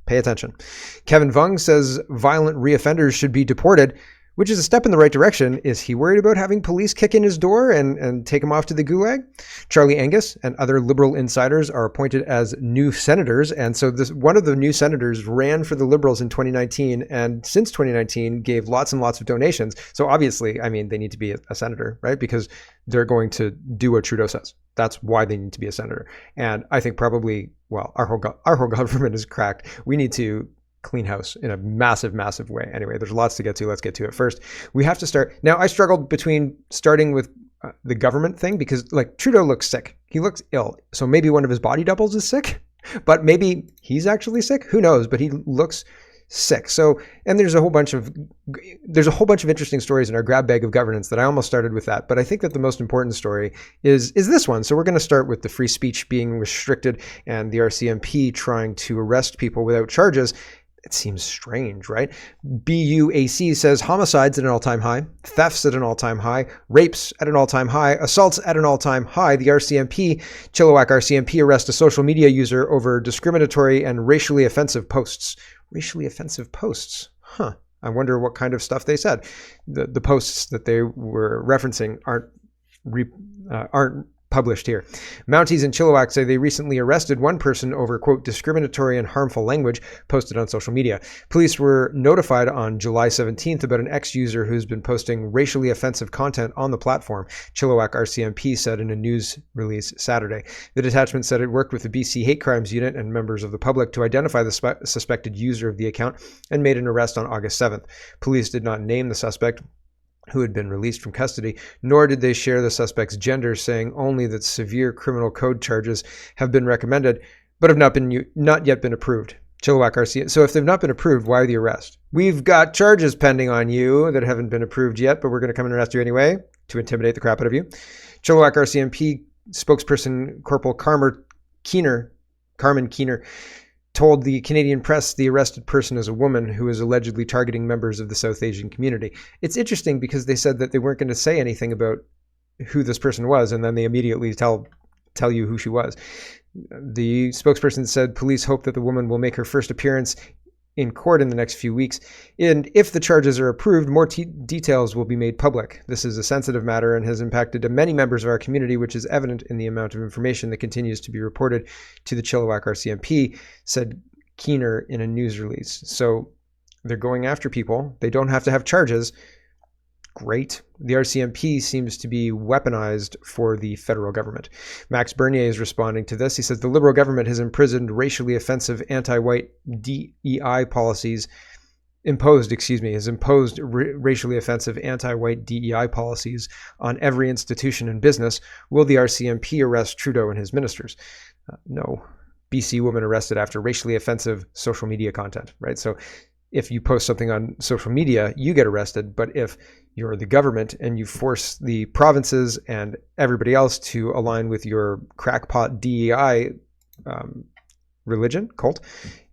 Pay attention. Kevin Vuong says violent reoffenders should be deported, which is a step in the right direction. Is he worried about having police kick in his door and take him off to the gulag? Charlie Angus and other Liberal insiders are appointed as new senators. And so one of the new senators ran for the Liberals in 2019, and since 2019 gave lots and lots of donations. So obviously, I mean, they need to be a senator, right? Because they're going to do what Trudeau says. That's why they need to be a senator. And I think probably, well, our whole government is cracked. We need to clean house in a massive, massive way. Anyway, there's lots to get to. Let's get to it first. We have to start. Now, I struggled between starting with the government thing because, like, Trudeau looks sick. He looks ill. So maybe one of his body doubles is sick, but maybe he's actually sick. Who knows? But he looks sick. So, and there's a whole bunch of interesting stories in our grab bag of governance that I almost started with that. But I think that the most important story is this one. So we're going to start with the free speech being restricted and the RCMP trying to arrest people without charges. It seems strange, right? BUAC says homicides at an all-time high, thefts at an all-time high, rapes at an all-time high, assaults at an all-time high. The RCMP, Chilliwack RCMP, arrest a social media user over discriminatory and racially offensive posts. Racially offensive posts? Huh. I wonder what kind of stuff they said. The posts that they were referencing aren't published here. Mounties in Chilliwack say they recently arrested one person over, quote, discriminatory and harmful language posted on social media. Police were notified on July 17th about an ex-user who's been posting racially offensive content on the platform, Chilliwack RCMP said in a news release Saturday. The detachment said it worked with the BC Hate Crimes Unit and members of the public to identify the suspected user of the account and made an arrest on August 7th. Police did not name the suspect, who had been released from custody, nor did they share the suspect's gender, saying only that severe criminal code charges have been recommended, but have not yet been approved. Chilliwack RCMP. So if they've not been approved, why the arrest? We've got charges pending on you that haven't been approved yet, but we're going to come and arrest you anyway to intimidate the crap out of you. Chilliwack RCMP spokesperson Corporal Carmen Keener told the Canadian press the arrested person is a woman who is allegedly targeting members of the South Asian community. It's interesting because they said that they weren't going to say anything about who this person was, and then they immediately tell you who she was. The spokesperson said police hope that the woman will make her first appearance in court in the next few weeks, and if the charges are approved, more details will be made public. This is a sensitive matter and has impacted many members of our community, which is evident in the amount of information that continues to be reported to the Chilliwack RCMP, said Keener in a news release. So they're going after people. They don't have to have charges. Great. The RCMP seems to be weaponized for the federal government. Max Bernier is responding to this. He says the Liberal government has imprisoned racially offensive anti-white DEI policies, imposed racially offensive anti-white DEI policies on every institution and business. Will the RCMP arrest Trudeau and his ministers? No. BC woman arrested after racially offensive social media content, right? So if you post something on social media, you get arrested. But if you're the government and you force the provinces and everybody else to align with your crackpot DEI religion, cult,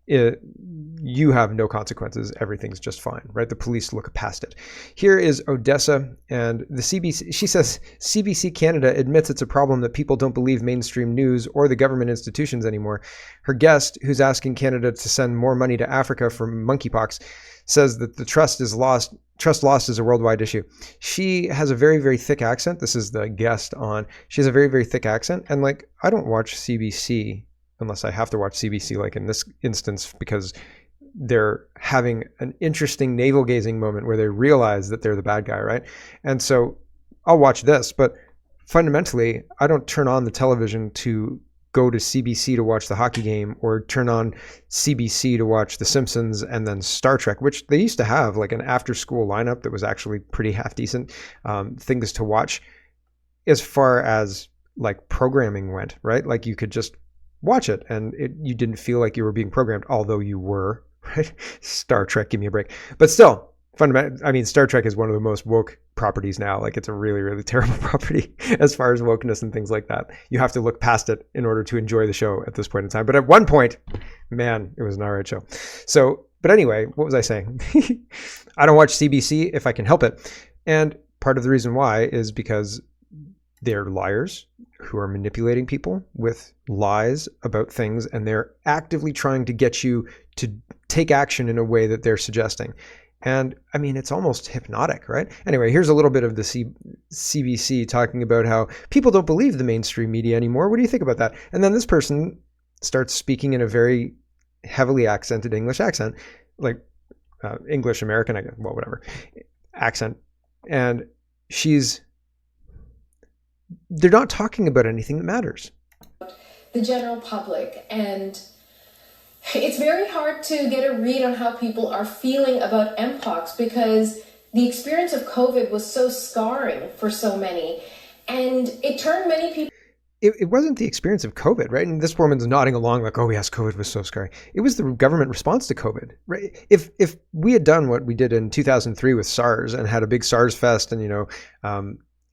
you have no consequences. Everything's just fine, right? The police look past it. Here is Odessa and the CBC. She says CBC Canada admits it's a problem that people don't believe mainstream news or the government institutions anymore. Her guest, who's asking Canada to send more money to Africa for monkeypox, says that the trust lost is a worldwide issue. She has a very, very thick accent. This is the guest on. She has a very, very thick accent. And like, I don't watch CBC unless I have to watch CBC, like in this instance, because they're having an interesting navel-gazing moment where they realize that they're the bad guy, right? And so I'll watch this, but fundamentally, I don't turn on the television to go to CBC to watch the hockey game or turn on CBC to watch The Simpsons and then Star Trek, which they used to have like an after-school lineup that was actually pretty half-decent things to watch as far as like programming went, right? Like you could just watch it and you didn't feel like you were being programmed, although you were, right? Star Trek, give me a break. But still, fundamentally, I mean, Star Trek is one of the most woke properties now. Like it's a really, really terrible property as far as wokeness and things like that. You have to look past it in order to enjoy the show at this point in time. But at one point, man, it was an alright show. So, but anyway, what was I saying? I don't watch CBC if I can help it. And part of the reason why is because They're liars who are manipulating people with lies about things, and they're actively trying to get you to take action in a way that they're suggesting. And I mean, it's almost hypnotic, right? Anyway, here's a little bit of the CBC talking about how people don't believe the mainstream media anymore. What do you think about that? And then this person starts speaking in a very heavily accented English accent, like English American, well, whatever accent. And they're not talking about anything that matters. The general public, and it's very hard to get a read on how people are feeling about Mpox because the experience of COVID was so scarring for so many, and it turned many people. It wasn't the experience of COVID, right? And this woman's nodding along like, oh yes, COVID was so scarring. It was the government response to COVID, right? If we had done what we did in 2003 with SARS and had a big SARS fest and,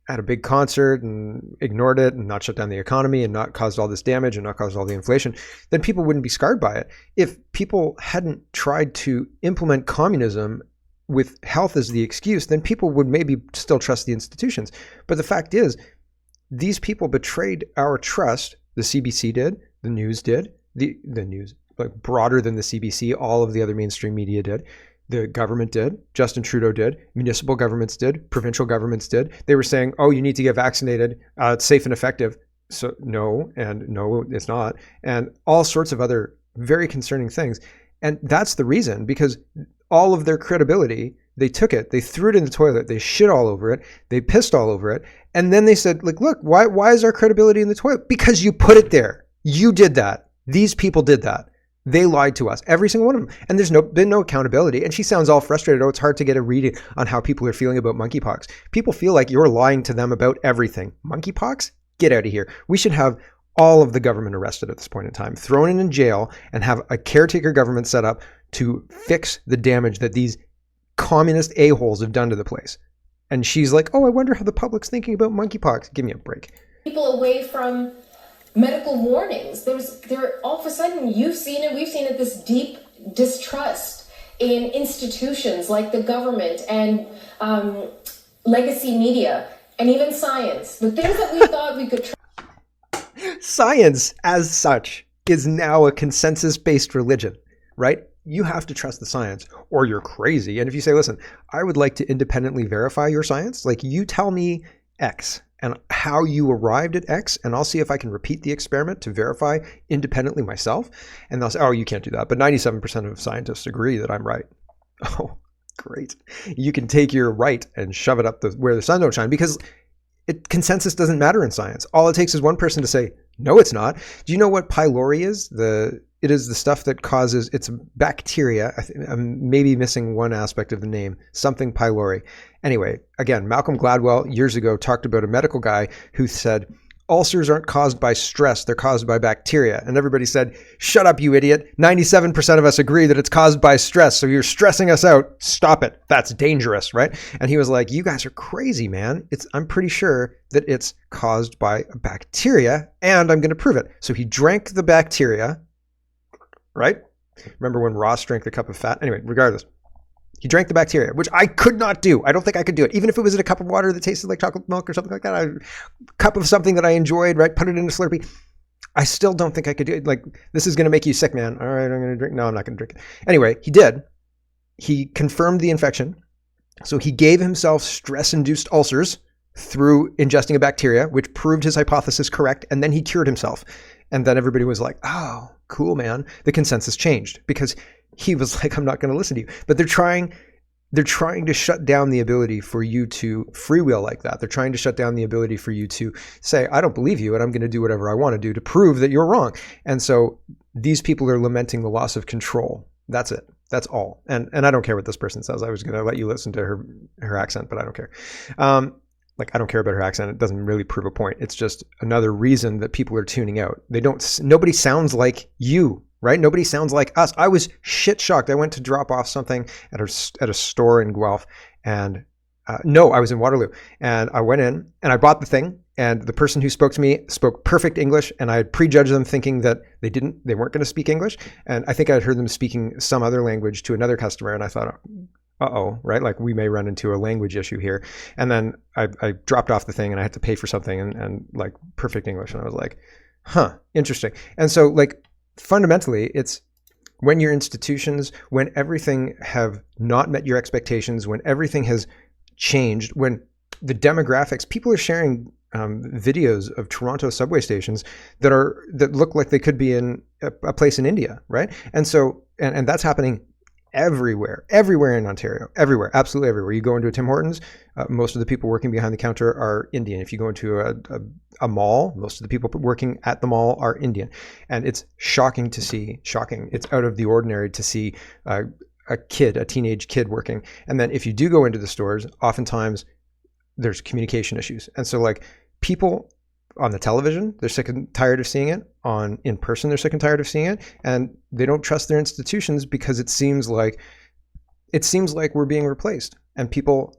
had a big concert and ignored it and not shut down the economy and not caused all this damage and not caused all the inflation, then people wouldn't be scarred by it. If people hadn't tried to implement communism with health as the excuse, then people would maybe still trust the institutions. But the fact is, these people betrayed our trust. The CBC did, the news did, the news, like broader than the CBC, all of the other mainstream media did. The government did, Justin Trudeau did, municipal governments did, provincial governments did. They were saying, oh, you need to get vaccinated, it's safe and effective. So no, and no, it's not. And all sorts of other very concerning things. And that's the reason, because all of their credibility, they took it, they threw it in the toilet, they shit all over it, they pissed all over it. And then they said, like, look, why is our credibility in the toilet? Because you put it there. You did that. These people did that. They lied to us, every single one of them. And there's been no accountability. And she sounds all frustrated. Oh, it's hard to get a read on how people are feeling about monkeypox. People feel like you're lying to them about everything. Monkeypox? Get out of here. We should have all of the government arrested at this point in time, thrown in jail, and have a caretaker government set up to fix the damage that these communist a-holes have done to the place. And she's like, oh, I wonder how the public's thinking about monkeypox. Give me a break. People away from medical warnings. There all of a sudden, you've seen it, we've seen it, this deep distrust in institutions like the government and legacy media and even science. The things that we thought we could Science as such is now a consensus-based religion, right? You have to trust the science or you're crazy. And if you say, listen, I would like to independently verify your science, like you tell me X and how you arrived at X, and I'll see if I can repeat the experiment to verify independently myself. And they'll say, oh, you can't do that. But 97% of scientists agree that I'm right. Oh, great. You can take your right and shove it up where the sun don't shine, because consensus doesn't matter in science. All it takes is one person to say, no, it's not. Do you know what pylori is? It is the stuff that causes, it's bacteria. I'm maybe missing one aspect of the name, something pylori. Anyway, again, Malcolm Gladwell years ago talked about a medical guy who said, ulcers aren't caused by stress, they're caused by bacteria. And everybody said, shut up, you idiot. 97% of us agree that it's caused by stress. So you're stressing us out. Stop it. That's dangerous, right? And he was like, you guys are crazy, man. I'm pretty sure that it's caused by a bacteria, and I'm going to prove it. So he drank the bacteria, right? Remember when Ross drank the cup of fat? Anyway, regardless. He drank the bacteria, which I could not do. I don't think I could do it. Even if it was in a cup of water that tasted like chocolate milk or something like that, a cup of something that I enjoyed, right? Put it in a Slurpee. I still don't think I could do it. Like, this is going to make you sick, man. All right, I'm going to drink. No, I'm not going to drink it. Anyway, he did. He confirmed the infection. So he gave himself stress-induced ulcers through ingesting a bacteria, which proved his hypothesis correct. And then he cured himself. And then everybody was like, oh, cool, man. The consensus changed because he was like, I'm not going to listen to you. But they're trying to shut down the ability for you to freewheel like that. They're trying to shut down the ability for you to say, I don't believe you and I'm going to do whatever I want to do to prove that you're wrong. And so these people are lamenting the loss of control. That's it. That's all. And I don't care what this person says. I was going to let you listen to her accent, but I don't care. I don't care about her accent. It doesn't really prove a point. It's just another reason that people are tuning out. Nobody sounds like you. Right? Nobody sounds like us. I was shit shocked. I went to drop off something at a store in Guelph, and I was in Waterloo, and I went in and I bought the thing, and the person who spoke to me spoke perfect English, and I had prejudged them thinking that they weren't going to speak English, and I think I had heard them speaking some other language to another customer, and I thought, right? Like we may run into a language issue here. And then I dropped off the thing and I had to pay for something and like perfect English. And I was like, interesting. And so like fundamentally it's when your institutions, when everything have not met your expectations, when everything has changed, when the demographics, people are sharing videos of Toronto subway stations that look like they could be in a place in India, right? And so, and that's happening everywhere in Ontario, everywhere, absolutely everywhere. You go into a Tim Hortons, most of the people working behind the counter are Indian. If you go into a mall, most of the people working at the mall are Indian. And it's shocking to see, it's out of the ordinary to see a teenage kid working. And then if you do go into the stores, oftentimes there's communication issues. And so like people on the television, they're sick and tired of seeing it. In person, they're sick and tired of seeing it, and they don't trust their institutions because it seems like we're being replaced. And people,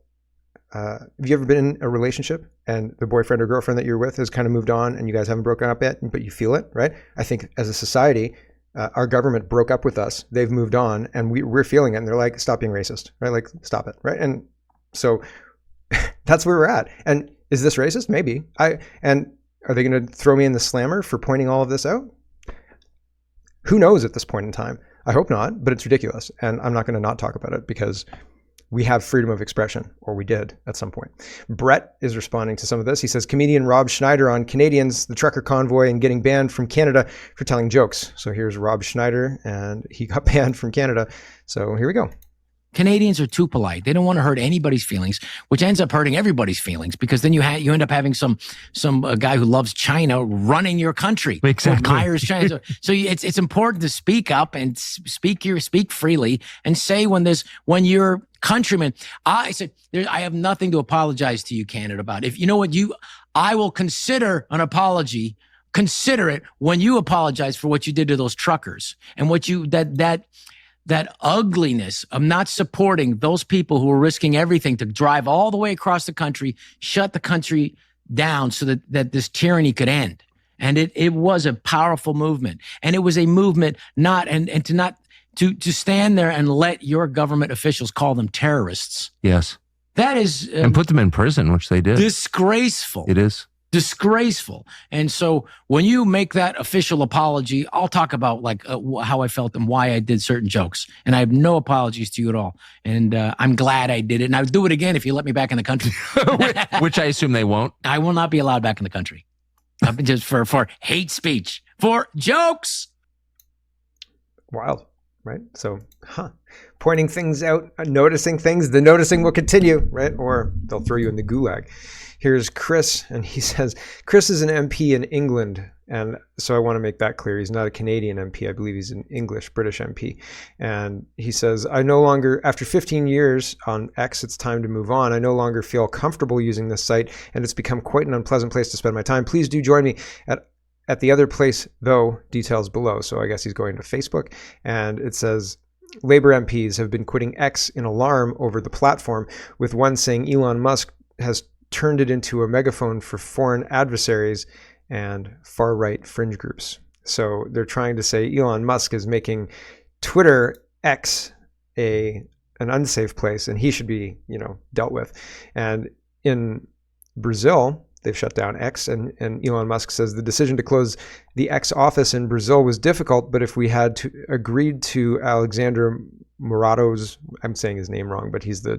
have you ever been in a relationship and the boyfriend or girlfriend that you're with has kind of moved on and you guys haven't broken up yet, but you feel it, right? I think as a society, our government broke up with us. They've moved on, and we're feeling it. And they're like, "Stop being racist," right? Like, stop it, right? And so that's where we're at. And is this racist? Maybe. Are they going to throw me in the slammer for pointing all of this out? Who knows at this point in time? I hope not, but it's ridiculous. And I'm not going to not talk about it because we have freedom of expression, or we did at some point. Brett is responding to some of this. He says, comedian Rob Schneider on Canadians, the trucker convoy, and getting banned from Canada for telling jokes. So here's Rob Schneider, and he got banned from Canada. So here we go. Canadians are too polite. They don't want to hurt anybody's feelings, which ends up hurting everybody's feelings, because then you end up having some guy who loves China running your country. Exactly. Who admires China. So it's important to speak up and speak freely and say when your countrymen. I said I have nothing to apologize to you, Canada, about. If you know what I will consider an apology. Consider it when you apologize for what you did to those truckers and what you that ugliness of not supporting those people who are risking everything to drive all the way across the country, shut the country down so that this tyranny could end. And it was a powerful movement. And it was a movement to stand there and let your government officials call them terrorists. Yes. That is... and put them in prison, which they did. Disgraceful. It is. Disgraceful. And so when you make that official apology, I'll talk about how I felt and why I did certain jokes. And I have no apologies to you at all. And I'm glad I did it. And I would do it again if you let me back in the country. Which I assume they won't. I will not be allowed back in the country. Just for hate speech, for jokes. Wild, right? So, pointing things out, noticing things, the noticing will continue, right? Or they'll throw you in the gulag. Here's Chris, and he says, Chris is an MP in England, and so I want to make that clear. He's not a Canadian MP. I believe he's an British MP. And he says, after 15 years on X, it's time to move on. I no longer feel comfortable using this site, and it's become quite an unpleasant place to spend my time. Please do join me at the other place, though, details below. So I guess he's going to Facebook, and it says, Labour MPs have been quitting X in alarm over the platform, with one saying Elon Musk has turned it into a megaphone for foreign adversaries and far-right fringe groups. So they're trying to say Elon Musk is making Twitter X an unsafe place, and he should be, dealt with. And in Brazil, they've shut down X, and Elon Musk says the decision to close the X office in Brazil was difficult, but if we had agreed to Alexander Morato's, I'm saying his name wrong, but he's the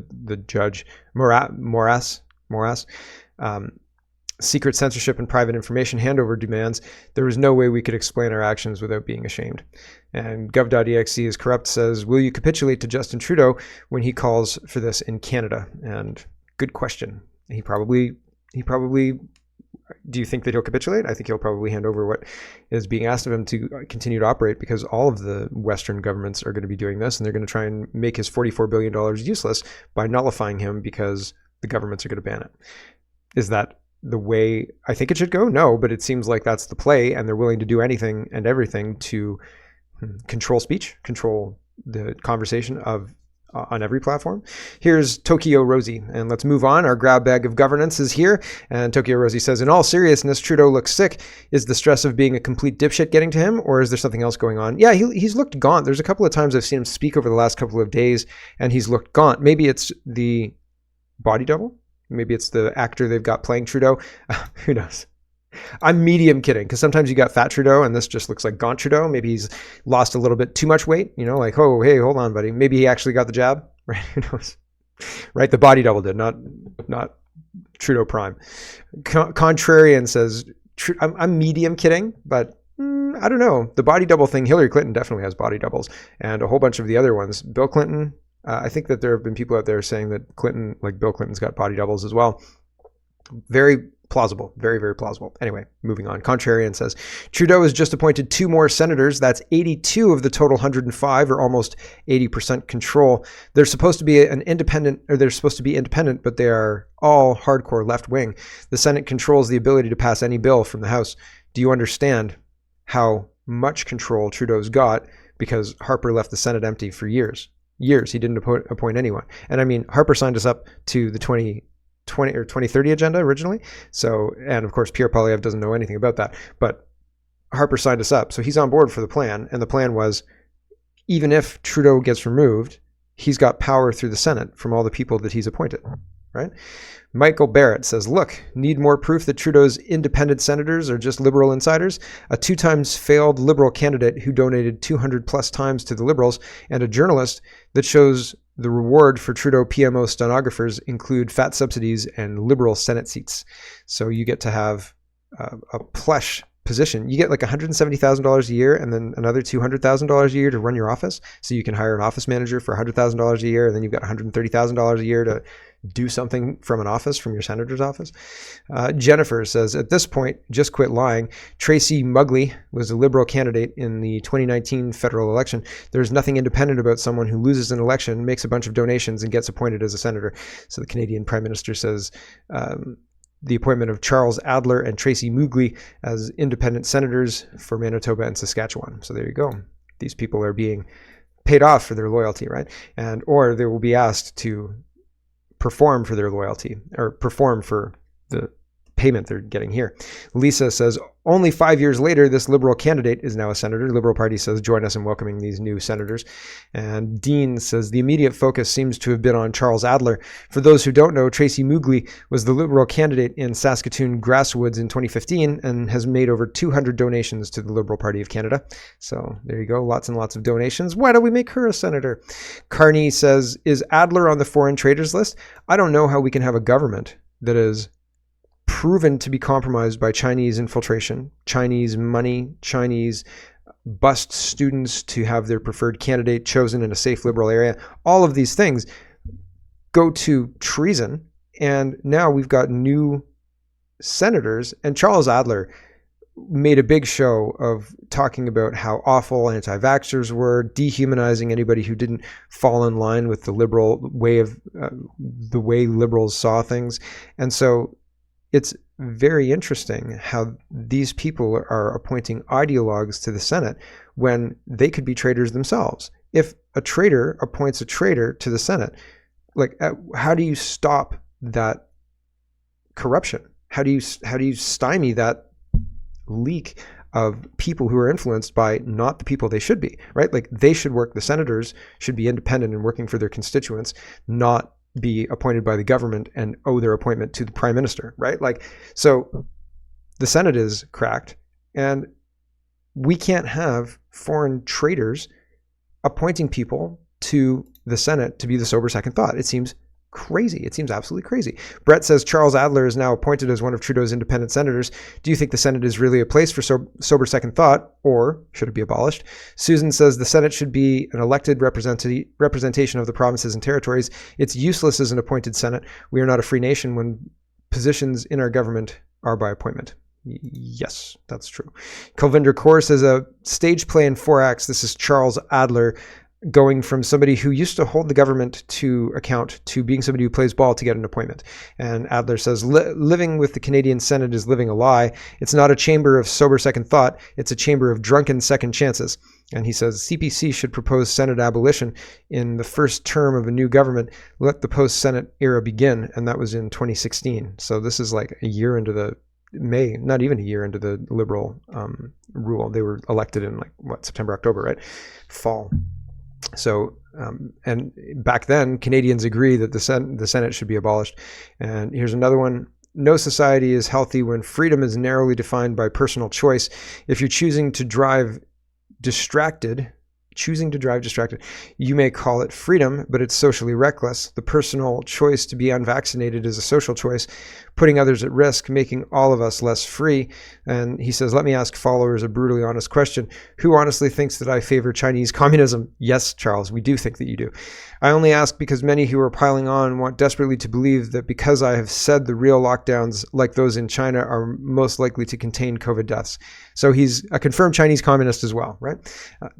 judge, Moraes, secret censorship and private information handover demands, there was no way we could explain our actions without being ashamed. And gov.exe is corrupt says, will you capitulate to Justin Trudeau when he calls for this in Canada? And good question. He probably, do you think that he'll capitulate? I think he'll probably hand over what is being asked of him to continue to operate, because all of the Western governments are going to be doing this, and they're going to try and make his $44 billion useless by nullifying him because the governments are going to ban it. Is that the way I think it should go? No, but it seems like that's the play, and they're willing to do anything and everything to control speech, control the conversation of on every platform. Here's Tokyo Rosie, and let's move on. Our grab bag of governance is here, and Tokyo Rosie says, in all seriousness, Trudeau looks sick. Is the stress of being a complete dipshit getting to him, or is there something else going on? Yeah, he's looked gaunt. There's a couple of times I've seen him speak over the last couple of days, and he's looked gaunt. Maybe it's the body double. Maybe it's the actor they've got playing Trudeau. Who knows? I'm medium kidding, because sometimes you got fat Trudeau and this just looks like gaunt Trudeau. Maybe he's lost a little bit too much weight, like, oh, hey, hold on, buddy. Maybe he actually got the jab, right? Who knows? Right? The body double did, not Trudeau prime. Contrarian says, I'm medium kidding, but I don't know. The body double thing, Hillary Clinton definitely has body doubles, and a whole bunch of the other ones. Bill Clinton, I think that there have been people out there saying that Bill Clinton's got body doubles as well. Very plausible. Very, very plausible. Anyway, moving on. Contrarian says, Trudeau has just appointed 2 more senators. That's 82 of the total 105, or almost 80% control. They're supposed to be independent, but they are all hardcore left wing. The Senate controls the ability to pass any bill from the House. Do you understand how much control Trudeau's got? Because Harper left the Senate empty for years. He didn't appoint anyone. And I mean, Harper signed us up to the 2020 or 2030 agenda originally. So, and of course, Pierre Poilievre doesn't know anything about that, but Harper signed us up. So he's on board for the plan. And the plan was, even if Trudeau gets removed, he's got power through the Senate from all the people that he's appointed, right? Michael Barrett says, look, need more proof that Trudeau's independent senators are just Liberal insiders? A 2 times failed Liberal candidate who donated 200 plus times to the Liberals, and a journalist that shows the reward for Trudeau PMO stenographers include fat subsidies and Liberal Senate seats. So you get to have a plush position. You get like $170,000 a year and then another $200,000 a year to run your office. So you can hire an office manager for $100,000 a year, and then you've got $130,000 a year to do something from an office, from your senator's office. Jennifer says, at this point, just quit lying. Tracy Mugley was a Liberal candidate in the 2019 federal election. There's nothing independent about someone who loses an election, makes a bunch of donations, and gets appointed as a senator. So the Canadian Prime Minister says, the appointment of Charles Adler and Tracy Mugley as independent senators for Manitoba and Saskatchewan. So there you go. These people are being paid off for their loyalty, right? Or they will be asked to perform for their loyalty, or perform for the payment they're getting here. Lisa says, only 5 years later, this Liberal candidate is now a senator. Liberal Party says, join us in welcoming these new senators. And Dean says, the immediate focus seems to have been on Charles Adler. For those who don't know, Tracy Mugley was the Liberal candidate in Saskatoon Grasswoods in 2015 and has made over 200 donations to the Liberal Party of Canada. So there you go. Lots and lots of donations. Why don't we make her a senator? Carney says, is Adler on the foreign traders list? I don't know how we can have a government that is proven to be compromised by Chinese infiltration, Chinese money, Chinese bust students to have their preferred candidate chosen in a safe Liberal area. All of these things go to treason. And now we've got new senators, and Charles Adler made a big show of talking about how awful anti-vaxxers were, dehumanizing anybody who didn't fall in line with the liberal way of the way liberals saw things. And so it's very interesting how these people are appointing ideologues to the Senate when they could be traitors themselves. If a traitor appoints a traitor to the Senate, like, how do you stop that corruption? How do you stymie that leak of people who are influenced by not the people they should be, right? Like, they should work, the senators should be independent and working for their constituents, not be appointed by the government and owe their appointment to the prime minister, right? Like, so the Senate is cracked, and we can't have foreign traitors appointing people to the Senate to be the sober second thought. It seems crazy. It seems absolutely crazy. Brett says Charles Adler is now appointed as one of Trudeau's independent senators. Do you think the Senate is really a place for sober second thought, or should it be abolished? Susan says the Senate should be an elected representation of the provinces and territories. It's useless as an appointed Senate. We are not a free nation when positions in our government are by appointment. Yes, that's true. Kulvinder Kaur says a stage play in 4 acts. This is Charles Adler going from somebody who used to hold the government to account to being somebody who plays ball to get an appointment. And Adler says, living with the Canadian Senate is living a lie. It's not a chamber of sober second thought. It's a chamber of drunken second chances. And he says CPC should propose Senate abolition in the first term of a new government. Let the post-Senate era begin. And that was in 2016. So this is like a year into the not even a year into the Liberal rule. They were elected in September, October, right? Fall. So, and back then, Canadians agree that the Senate should be abolished. And here's another one. No society is healthy when freedom is narrowly defined by personal choice. If you're choosing to drive distracted, you may call it freedom, but it's socially reckless. The personal choice to be unvaccinated is a social choice, putting others at risk, making all of us less free. And he says, let me ask followers a brutally honest question. Who honestly thinks that I favor Chinese communism? Yes, Charles, we do think that you do. I only ask because many who are piling on want desperately to believe that because I have said the real lockdowns like those in China are most likely to contain COVID deaths. So he's a confirmed Chinese communist as well, right?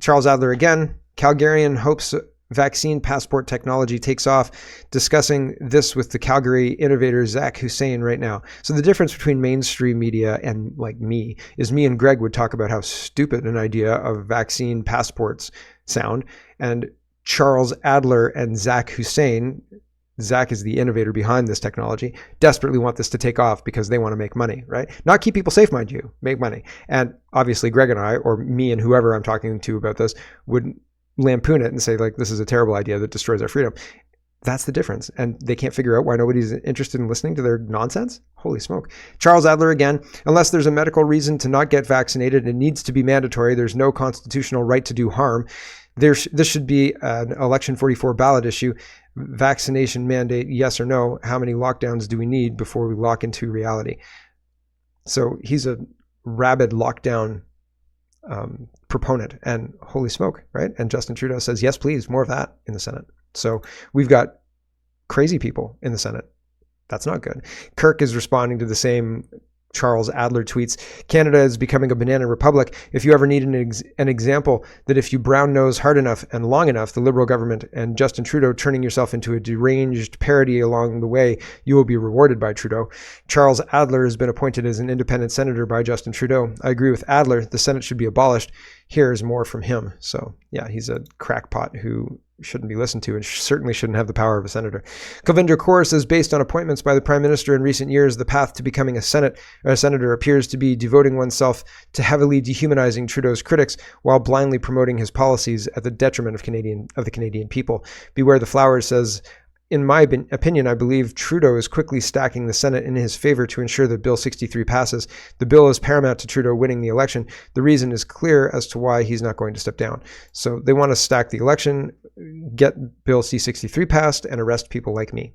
Charles Adler again, Calgarian hopes vaccine passport technology takes off, discussing this with the Calgary innovator Zach Hussein right now. So the difference between mainstream media and like me is me and Greg would talk about how stupid an idea of vaccine passports sound, and Charles Adler and Zach Hussein, Zach is the innovator behind this technology, desperately want this to take off because they want to make money, right? Not keep people safe, mind you, make money. And obviously Greg and I, or me and whoever I'm talking to about this, would lampoon it and say like, this is a terrible idea that destroys our freedom. That's the difference. And they can't figure out why nobody's interested in listening to their nonsense. Holy smoke. Charles Adler again, unless there's a medical reason to not get vaccinated, it needs to be mandatory. There's no constitutional right to do harm. This should be an Election 44 ballot issue. Vaccination mandate, yes or no? How many lockdowns do we need before we lock into reality? So he's a rabid lockdown proponent, and holy smoke, right? And Justin Trudeau says, yes, please, more of that in the Senate. So we've got crazy people in the Senate. That's not good. Kirk is responding to the same Charles Adler tweets. Canada is becoming a banana republic. If you ever need an example that if you brown nose hard enough and long enough, the Liberal government and Justin Trudeau turning yourself into a deranged parody along the way, you will be rewarded by Trudeau. Charles Adler has been appointed as an independent senator by Justin Trudeau. I agree with Adler. The Senate should be abolished. Here's more from him. So yeah, he's a crackpot who shouldn't be listened to and certainly shouldn't have the power of a senator. Kalvinder Kaur says, based on appointments by the Prime Minister in recent years, the path to becoming a senator appears to be devoting oneself to heavily dehumanizing Trudeau's critics while blindly promoting his policies at the detriment of the Canadian people. Beware the Flowers says, in my opinion, I believe Trudeau is quickly stacking the Senate in his favor to ensure that Bill 63 passes. The bill is paramount to Trudeau winning the election. The reason is clear as to why he's not going to step down. So they want to stack the election, get Bill C-63 passed, and arrest people like me,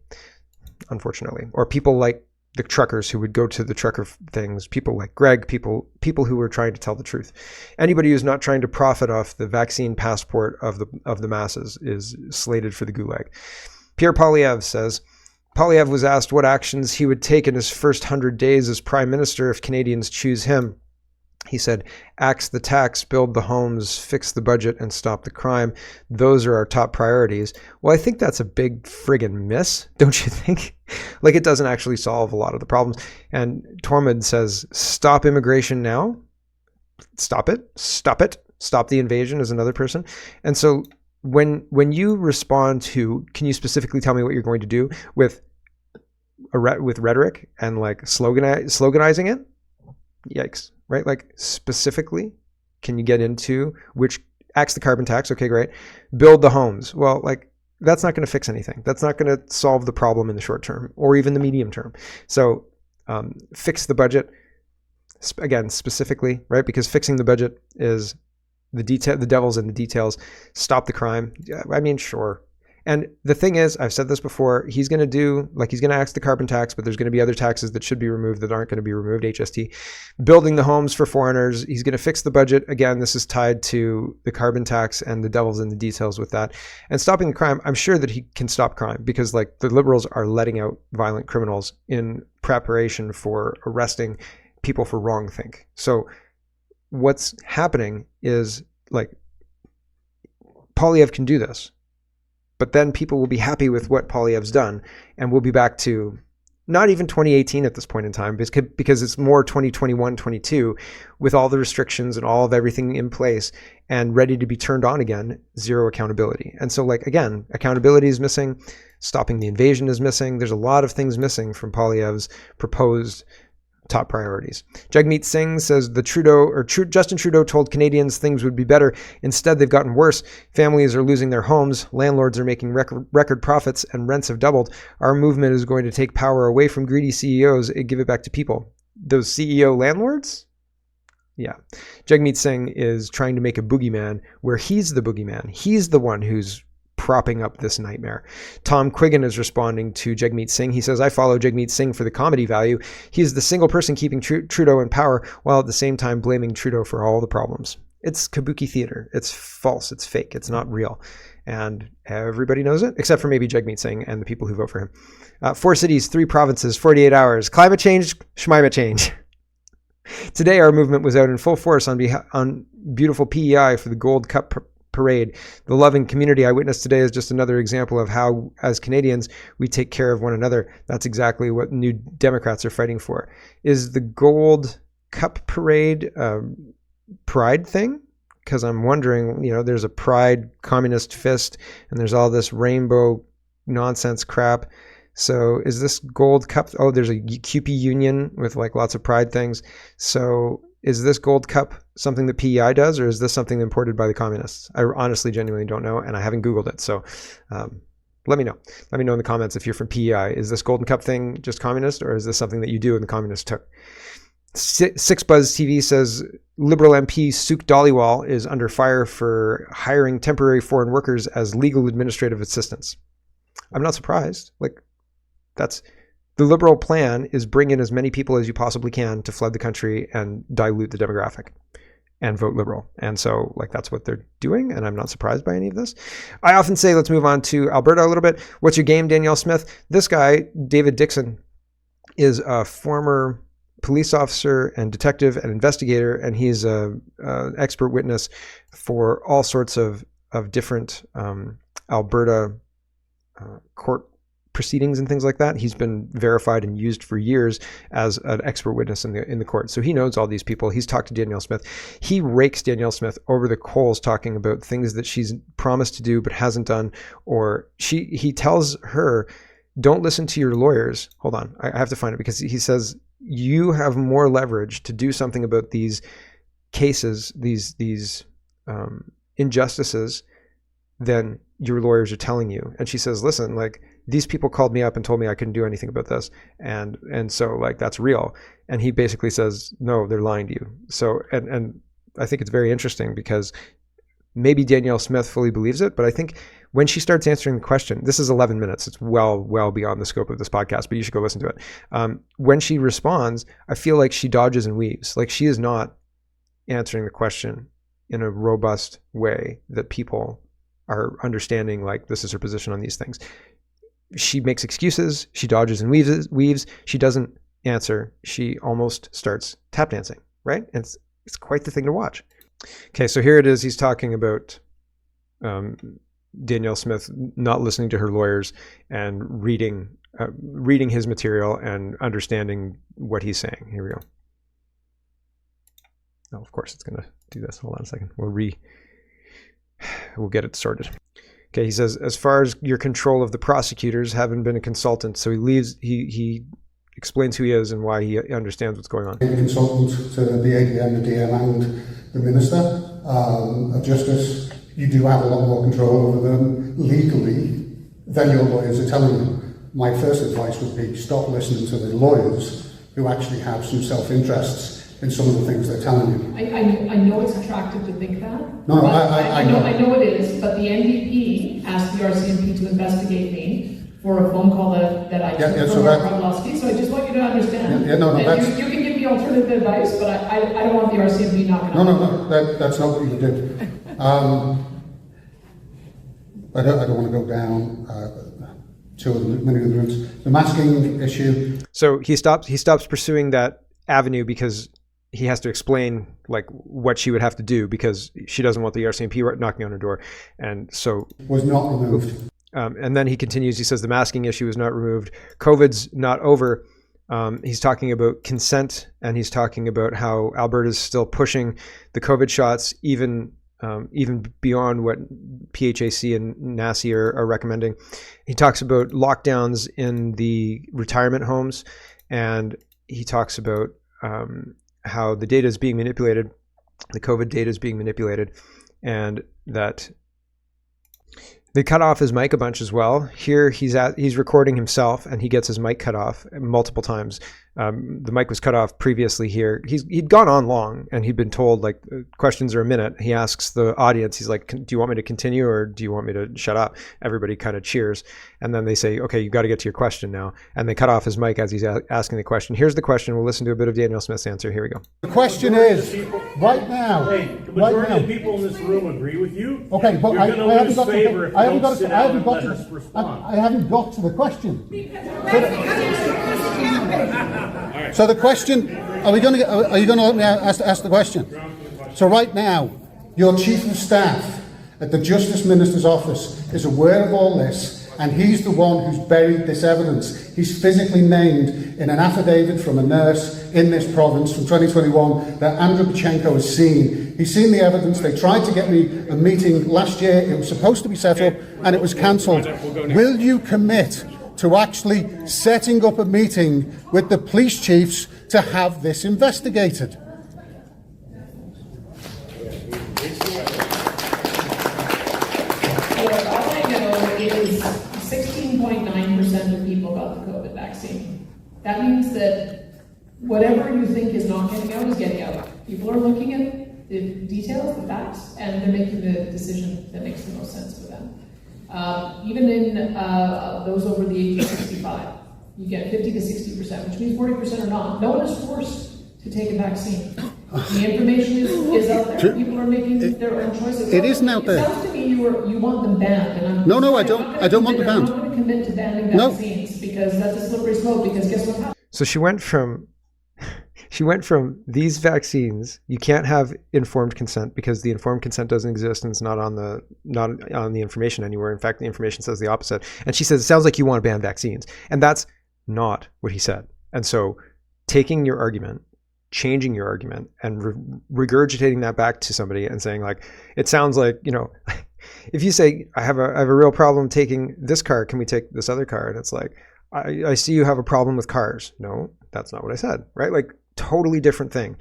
unfortunately. Or people like the truckers who would go to the trucker things, people like Greg, people who are trying to tell the truth. Anybody who's not trying to profit off the vaccine passport of the masses is slated for the gulag. Pierre Poilievre says, Poilievre was asked what actions he would take in his first 100 days as Prime Minister if Canadians choose him. He said, axe the tax, build the homes, fix the budget, and stop the crime. Those are our top priorities. Well, I think that's a big friggin' miss, don't you think? Like, it doesn't actually solve a lot of the problems. And Tormund says, stop immigration now. Stop it. Stop it. Stop the invasion is another person. And so when you respond to, can you specifically tell me what you're going to do with rhetoric and like sloganizing it? Yikes, right? Like specifically, can you get into which axe the carbon tax? Okay, great. Build the homes. Well, like that's not going to fix anything. That's not going to solve the problem in the short term or even the medium term. So fix the budget again, specifically, right? Because fixing the budget is the devil's in the details. Stop the crime. Yeah, I mean, sure. And the thing is, I've said this before, he's going to axe the carbon tax, but there's going to be other taxes that should be removed that aren't going to be removed, HST. Building the homes for foreigners. He's going to fix the budget. Again, this is tied to the carbon tax and the devil's in the details with that. And stopping the crime, I'm sure that he can stop crime because like the Liberals are letting out violent criminals in preparation for arresting people for wrongthink. So what's happening is like Poilievre can do this, but then people will be happy with what Poilievre's done and we'll be back to not even 2018 at this point in time, because it's more 2021, 22, with all the restrictions and all of everything in place and ready to be turned on again, zero accountability. And so, like, again, accountability is missing, stopping the invasion is missing. There's a lot of things missing from Poilievre's proposed top priorities. Jagmeet Singh says Justin Trudeau told Canadians things would be better. Instead, they've gotten worse. Families are losing their homes. Landlords are making record profits and rents have doubled. Our movement is going to take power away from greedy CEOs and give it back to people. Those CEO landlords? Yeah. Jagmeet Singh is trying to make a boogeyman where he's the boogeyman. He's the one who's propping up this nightmare. Tom Quiggin is responding to Jagmeet Singh. He says, I follow Jagmeet Singh for the comedy value. He's the single person keeping Trudeau in power while at the same time blaming Trudeau for all the problems. It's kabuki theater. It's false. It's fake. It's not real. And everybody knows it, except for maybe Jagmeet Singh and the people who vote for him. 4 cities, 3 provinces, 48 hours. Climate change, schmimate change. Today, our movement was out in full force on beautiful PEI for the Gold Cup parade. The loving community I witnessed today is just another example of how, as Canadians, we take care of one another. That's exactly what New Democrats are fighting for. Is the Gold Cup parade pride thing? Because I'm wondering, there's a pride communist fist and there's all this rainbow nonsense crap. So is this Gold Cup? Oh, there's a CUPE union with like lots of pride things. So is this Gold Cup something that PEI does, or is this something imported by the communists? I honestly, genuinely don't know, and I haven't Googled it. So let me know. Let me know in the comments if you're from PEI. Is this Golden Cup thing just communist, or is this something that you do and the communists took? Six Buzz TV says Liberal MP Suk Dhaliwal is under fire for hiring temporary foreign workers as legal administrative assistants. I'm not surprised. That's the Liberal plan, is bring in as many people as you possibly can to flood the country and dilute the demographic and vote Liberal. And so that's what they're doing. And I'm not surprised by any of this. I often say, let's move on to Alberta a little bit. What's your game, Danielle Smith? This guy, David Dixon, is a former police officer and detective and investigator. And he's an expert witness for all sorts of different Alberta court proceedings and things like that. He's been verified and used for years as an expert witness in the court. So he knows all these people. He's talked to Danielle Smith. He rakes Danielle Smith over the coals talking about things that she's promised to do but hasn't done, or he tells her, don't listen to your lawyers. Hold on. I have to find it, because he says you have more leverage to do something about these cases, these injustices, than your lawyers are telling you. And she says, listen, these people called me up and told me I couldn't do anything about this. And so that's real. And he basically says, no, they're lying to you. So, and I think it's very interesting, because maybe Danielle Smith fully believes it, but I think when she starts answering the question, this is 11 minutes. It's well beyond the scope of this podcast, but you should go listen to it. When she responds, I feel like she dodges and weaves. She is not answering the question in a robust way that people are understanding, this is her position on these things. She makes excuses. She dodges and weaves. She doesn't answer. She almost starts tap dancing, right? And it's quite the thing to watch. Okay, so here it is. He's talking about Danielle Smith not listening to her lawyers and reading his material and understanding what he's saying. Here we go. Oh, of course it's going to do this. Hold on a second. We'll get it sorted. Okay, he says, as far as your control of the prosecutors, haven't been a consultant. So he explains who he is and why he understands what's going on. A consultant to the ADM, the DM, and the Minister of Justice. You do have a lot more control over them legally than your lawyers are telling you. My first advice would be stop listening to the lawyers who actually have some self-interests in some of the things they're telling you. I know it's attractive to think that. No, I know. I know it is, but the NDP asked the RCMP to investigate me for a phone call that I took from our philosophy. So I just want you to understand that you can give me alternative advice, but I don't want the RCMP knocking on. No, that's not what you did. I don't want to go down to many of the routes. The masking issue. So he stops pursuing that avenue because he has to explain what she would have to do, because she doesn't want the RCMP knocking on her door. And so was not removed. And then he continues, he says the masking issue is not removed. COVID's not over. He's talking about consent, and he's talking about how Alberta is still pushing the COVID shots, even beyond what PHAC and NACI are recommending. He talks about lockdowns in the retirement homes, and he talks about how the data is being manipulated, the COVID data is being manipulated, and that they cut off his mic a bunch as well. Here he's recording himself, and he gets his mic cut off multiple times. The mic was cut off previously here. He'd gone on long, and he'd been told, like, questions are a minute. He asks the audience, he's like, do you want me to continue or do you want me to shut up? Everybody kind of cheers. And then they say, okay, you've got to get to your question now. And they cut off his mic as he's asking the question. Here's the question. We'll listen to a bit of Danielle Smith's answer. Here we go. The question is, right now. Hey, the majority of people in this room agree with you. Okay, but I haven't got to the question. So the question, are you going to let me ask the question? So right now, your chief of staff at the Justice Minister's office is aware of all this, and he's the one who's buried this evidence. He's physically named in an affidavit from a nurse in this province from 2021 that Andrew Bitchute has seen. He's seen the evidence. They tried to get me a meeting last year. It was supposed to be set up, and it was cancelled. Will you commit to actually setting up a meeting with the police chiefs to have this investigated? All I know is 16.9% of people got the COVID vaccine. That means that whatever you think is not getting out is getting out. People are looking at the details, the facts, and they're making the decision that makes the most sense for them. Even in those over the age of 65, you get 50 to 60%, which means 40% are not. No one is forced to take a vaccine. The information is out there. People are making their own choices. It isn't out there. It sounds to me you want them banned. And No, I don't. I don't want them banned. I'm not going to commit to banning vaccines because that's a slippery slope. Because guess what happens? So she went from these vaccines, you can't have informed consent because the informed consent doesn't exist and it's not on the information anywhere. In fact, the information says the opposite. And she says, it sounds like you want to ban vaccines. And that's not what he said. And so taking your argument, changing your argument, and regurgitating that back to somebody and saying, like, it sounds like, if you say, I have a real problem taking this car, can we take this other car? And it's like, I see you have a problem with cars. No, that's not what I said, right? Like, totally different thing.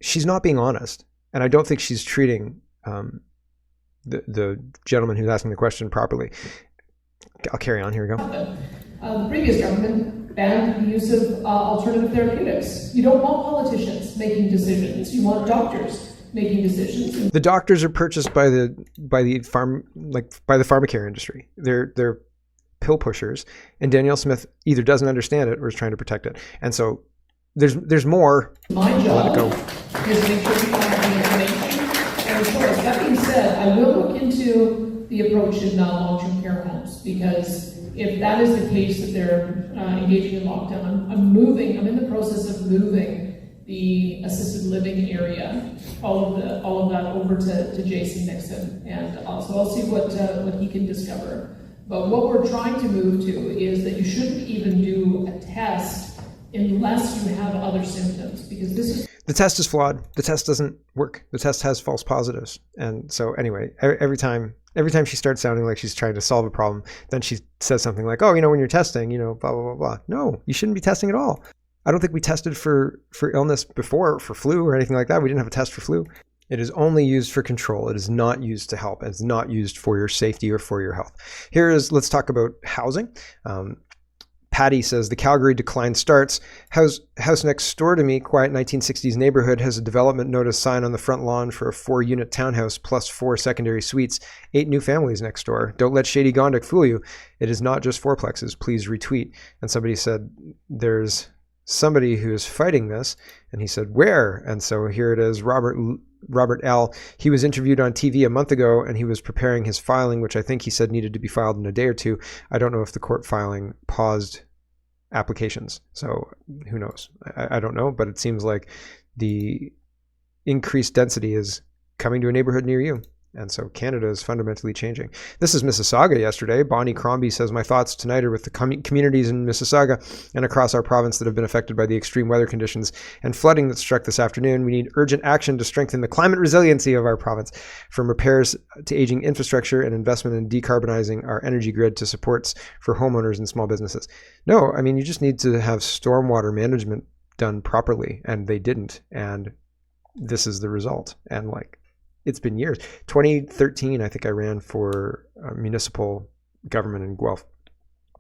She's not being honest, and I don't think she's treating the gentleman who's asking the question properly. I'll carry on. Here we go. The previous government banned the use of alternative therapeutics. You don't want politicians making decisions. You want doctors making decisions. The doctors are purchased by the pharmacare industry. They're pill pushers, and Danielle Smith either doesn't understand it or is trying to protect it. And so there's more. My job let it go. is to make sure people have the information and the choice. That being said, I will look into the approach in long-term care homes, because if that is the case, that they're engaging in lockdown, I'm in the process of moving the assisted living area, all of that over to Jason Nixon, and also I'll see what he can discover. But what we're trying to move to is that you shouldn't even do a test unless you have other symptoms, because the test is flawed. The test doesn't work. The test has false positives. And so anyway, every time she starts sounding like she's trying to solve a problem, then she says something like, oh, when you're testing, blah, blah, blah, blah. No, you shouldn't be testing at all. I don't think we tested for illness before, for flu or anything like that. We didn't have a test for flu. It is only used for control. It is not used to help. It's not used for your safety or for your health. Let's talk about housing. Patty says, the Calgary decline starts. House next door to me, quiet 1960s neighborhood, has a development notice sign on the front lawn for a 4-unit townhouse plus 4 secondary suites. 8 new families next door. Don't let Shady Gondik fool you. It is not just fourplexes. Please retweet. And somebody said, there's somebody who is fighting this. And he said, where? And so here it is, Robert L. He was interviewed on TV a month ago, and he was preparing his filing, which I think he said needed to be filed in a day or two. I don't know if the court filing paused applications, so who knows? I don't know, but it seems like the increased density is coming to a neighborhood near you. And so Canada is fundamentally changing. This is Mississauga yesterday. Bonnie Crombie says, my thoughts tonight are with the communities in Mississauga and across our province that have been affected by the extreme weather conditions and flooding that struck this afternoon. We need urgent action to strengthen the climate resiliency of our province, from repairs to aging infrastructure and investment in decarbonizing our energy grid to supports for homeowners and small businesses. No, I mean, you just need to have stormwater management done properly, and they didn't. And this is the result. And like, it's been years. 2013, I think I ran for municipal government in Guelph.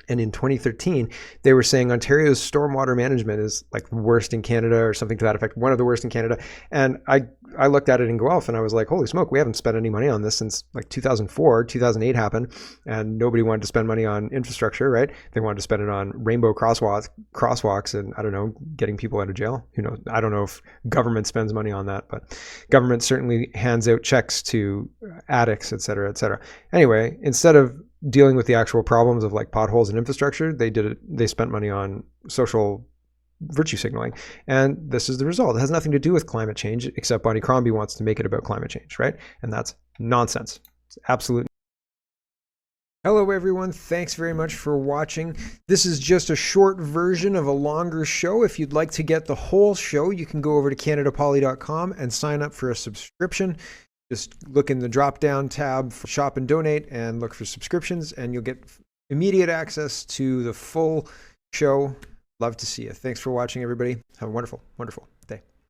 And in 2013, they were saying Ontario's stormwater management is like the worst in Canada or something to that effect, one of the worst in Canada. And I looked at it in Guelph and I was like, holy smoke, we haven't spent any money on this since like 2004, 2008 happened, and nobody wanted to spend money on infrastructure, right? They wanted to spend it on rainbow crosswalks and, I don't know, getting people out of jail. Who knows? I don't know if government spends money on that, but government certainly hands out checks to addicts, et cetera, et cetera. Anyway, instead of dealing with the actual problems of like potholes and infrastructure, they spent money on social virtue signaling. And this is the result. It has nothing to do with climate change, except Bonnie Crombie wants to make it about climate change, right? And that's nonsense. It's absolute. Hello everyone, thanks very much for watching. This is just a short version of a longer show. If you'd like to get the whole show, you can go over to canadapoly.com and sign up for a subscription. Just look in the drop-down tab for Shop and Donate and look for subscriptions, and you'll get immediate access to the full show. Love to see you. Thanks for watching, everybody. Have a wonderful, wonderful